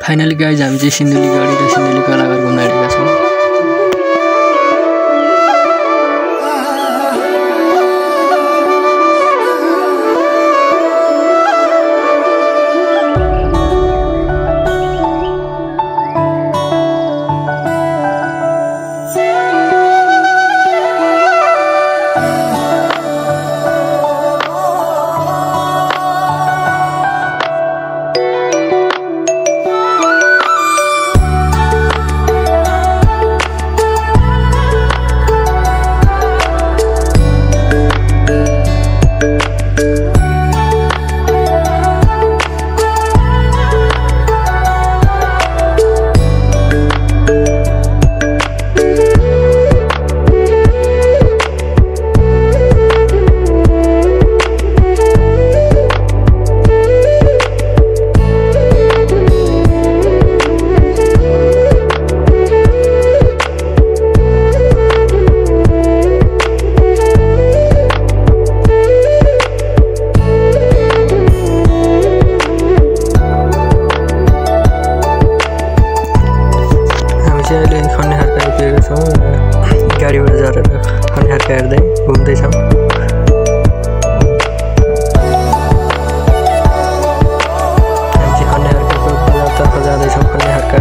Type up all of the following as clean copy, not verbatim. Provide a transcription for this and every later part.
Finally guys हामी चाहिँ सिन्धुलीगढी र सिन्धुली कलाघर घुम्न आएका छौँ। गाडीबाट झरेर खनिहारका हेर्दै घुम्दैछौँ। हामी चाहिँ खनिहारको बजारतर्फ जाँदैछौँ। खनिहारको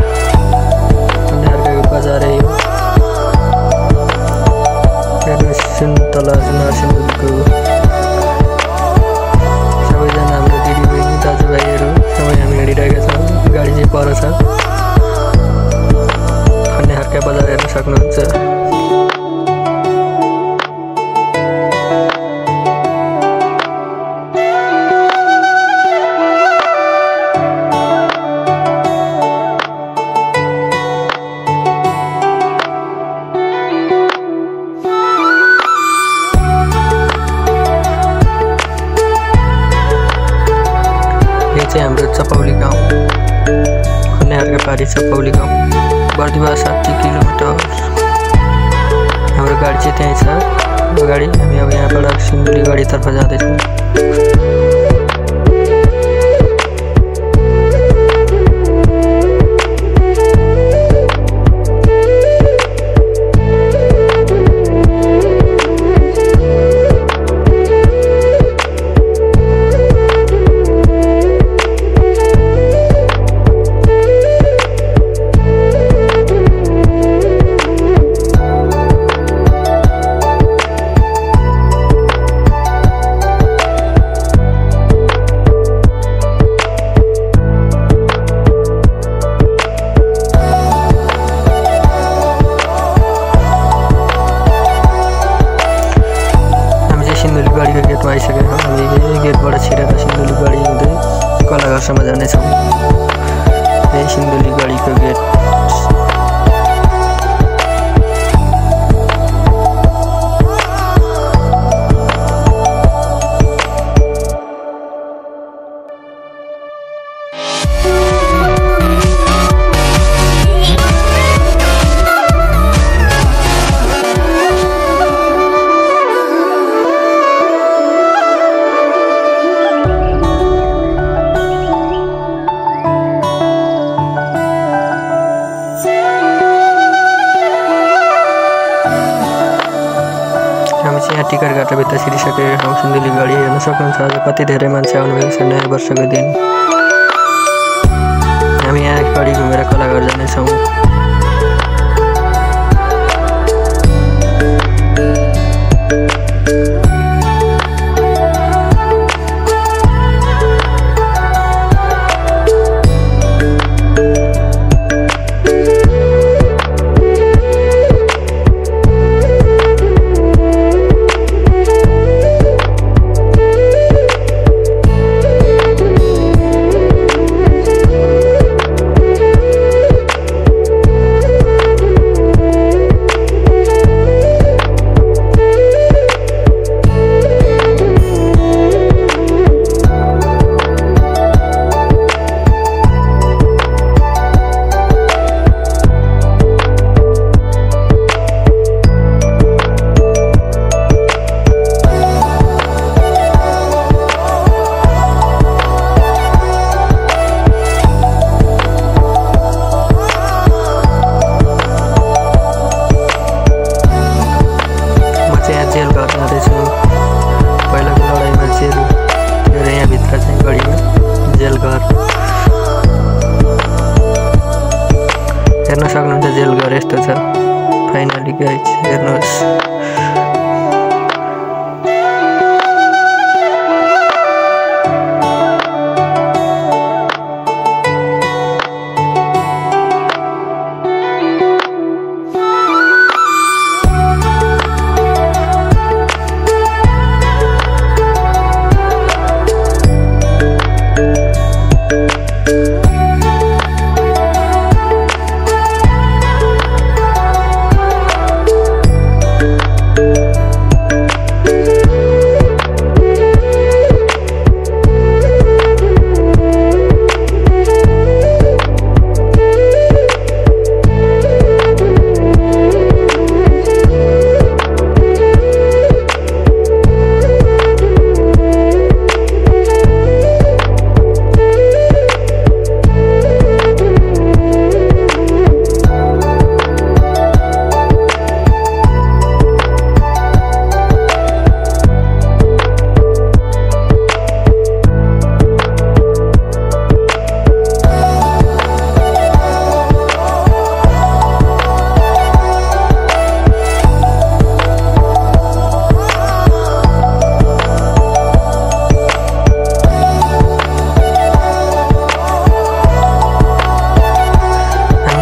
बजार हो। तल नरसिंहको सबैजना हाम्रो दिदीबहिनी दाजुभाइहरू सबै हामी हिँडिरहेका छौँ। गाडी चाहिँ पर छ। खनिहारका बजार हेर्न सक्नुहुन्छ। हाम्रो चपौली गाउँ खनिहारका पारी चपौली गाउँ बर्दिवा 60 किलोमिटर। हाम्रो गाडी चाहिँ त्यहीँ छ अगाडि। हामी अब यहाँबाट सिन्धुलीगढीतर्फ जाँदैछौँ। सिन्धुलीगढीको गेटमा आइसकेका छौँ। हामी गेटबाट छिरेर सिन्धुलीगढी हुँदै कलाघरसम्म जानेछौँ। यही सिन्धुलीगढीको गेट। यहाँ टिकट काटेर भित्र छिरिसकेका छौँ। सिन्धुलीगढी हेर्न सक्नुहुन्छ। आज कति धेरै मान्छे आउनुभएको छ नयाँ वर्षको दिन। हामी यहाँ गढी घुमेर कलाघर जानेछौँ। हेर्न सक्नुहुन्छ जेल घर यस्तो छ फाइनली गाइज हेर्नुहोस्।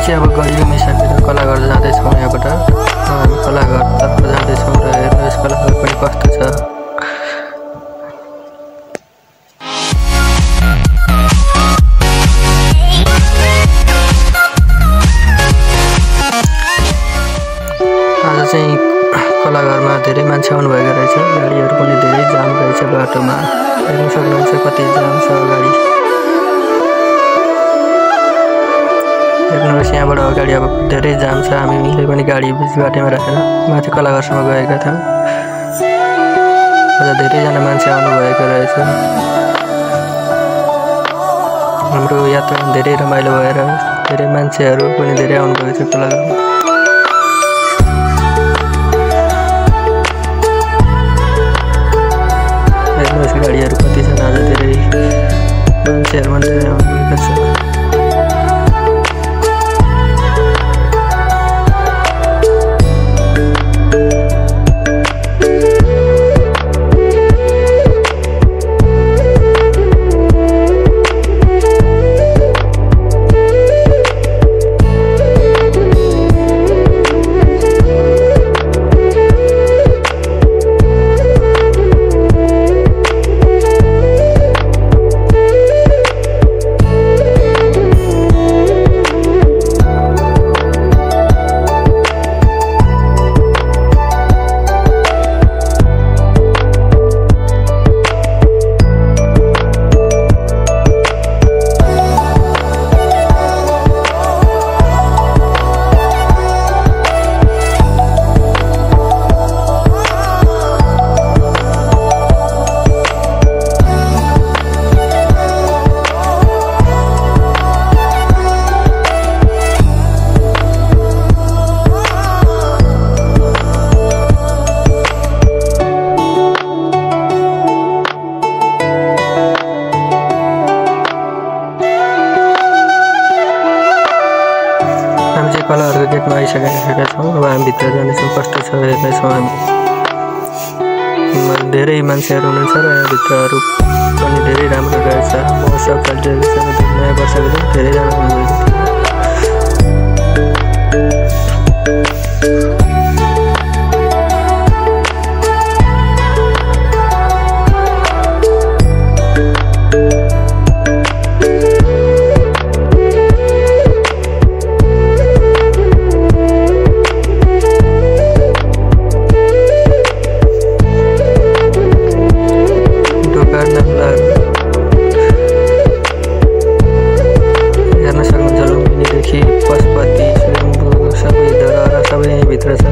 अब गरी मिसाकेर कलाघर जाँदैछौँ। यहाँबाट हामी कलाघरतर्फ जाँदैछौँ र हेर्नुहोस् कलाघर पनि कस्तो छ। आज चाहिँ कलाघरमा धेरै मान्छे आउनुभएको रहेछ। गाडीहरू पनि धेरै जाम रहेछ बाटोमा। हेर्न सक्नुहुन्छ कति जाम छ गाडी। हेर्नुहोस् यहाँबाट अगाडि अब धेरै जाम छ। हामीले पनि गाडी बिच बाटोमा राखेर माथि कलाघरसम्म गएका थियौँ। अझ धेरैजना मान्छे आउनुभएको रहेछ। हाम्रो यात्रा धेरै रमाइलो भएर धेरै मान्छेहरू पनि धेरै आउनुभएको छ कलाघरमा। हेर्नुहोस् गाडीहरू कति छन्। आज धेरै मान्छेहरू पनि धेरै आउनुभएको छ। कलाघरको गेटमा आइसकेका छौँ। अब हामी भित्र जानेछौँ। कस्तो छ हेर्नेछौँ हामी। धेरै मान्छेहरू हुनुहुन्छ र यहाँ भित्रहरू पनि धेरै राम्रो रहेछ। महोत्सव चलिरहेको छ। नयाँ वर्षको दिन धेरैजना हुनुहुन्छ। हेर्न सक्नुहुन्छ लुम्बिनीदेखि पशुपति स्वयम्भू सबै धरहरा सबै यहीँभित्र छ।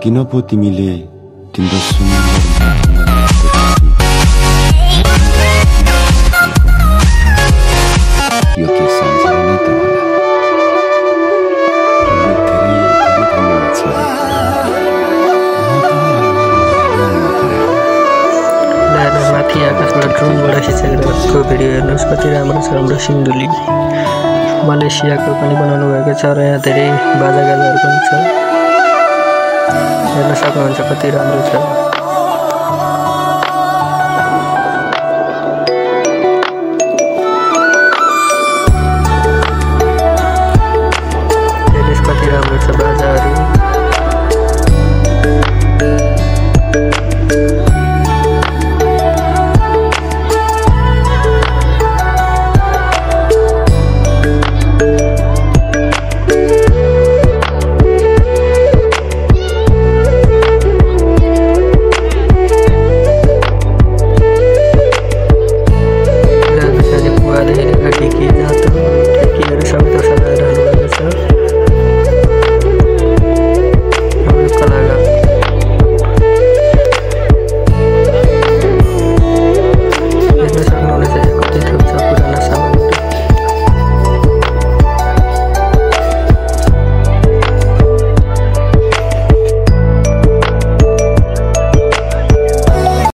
किन पो तिमीले तिम्रो सुन्दर यो के सम्झना नै त होला। माथि आकाशबाट ड्रोनबाट खिचेको भिडियो हेर्नुहोस् कति राम्रो छ। हाम्रो सिन्धुली मलेसियाको पनि बनाउनु भएको छ र यहाँ धेरै बाजागाजाहरू पनि छ, हेर्न सक्नुहुन्छ कति राम्रो छ।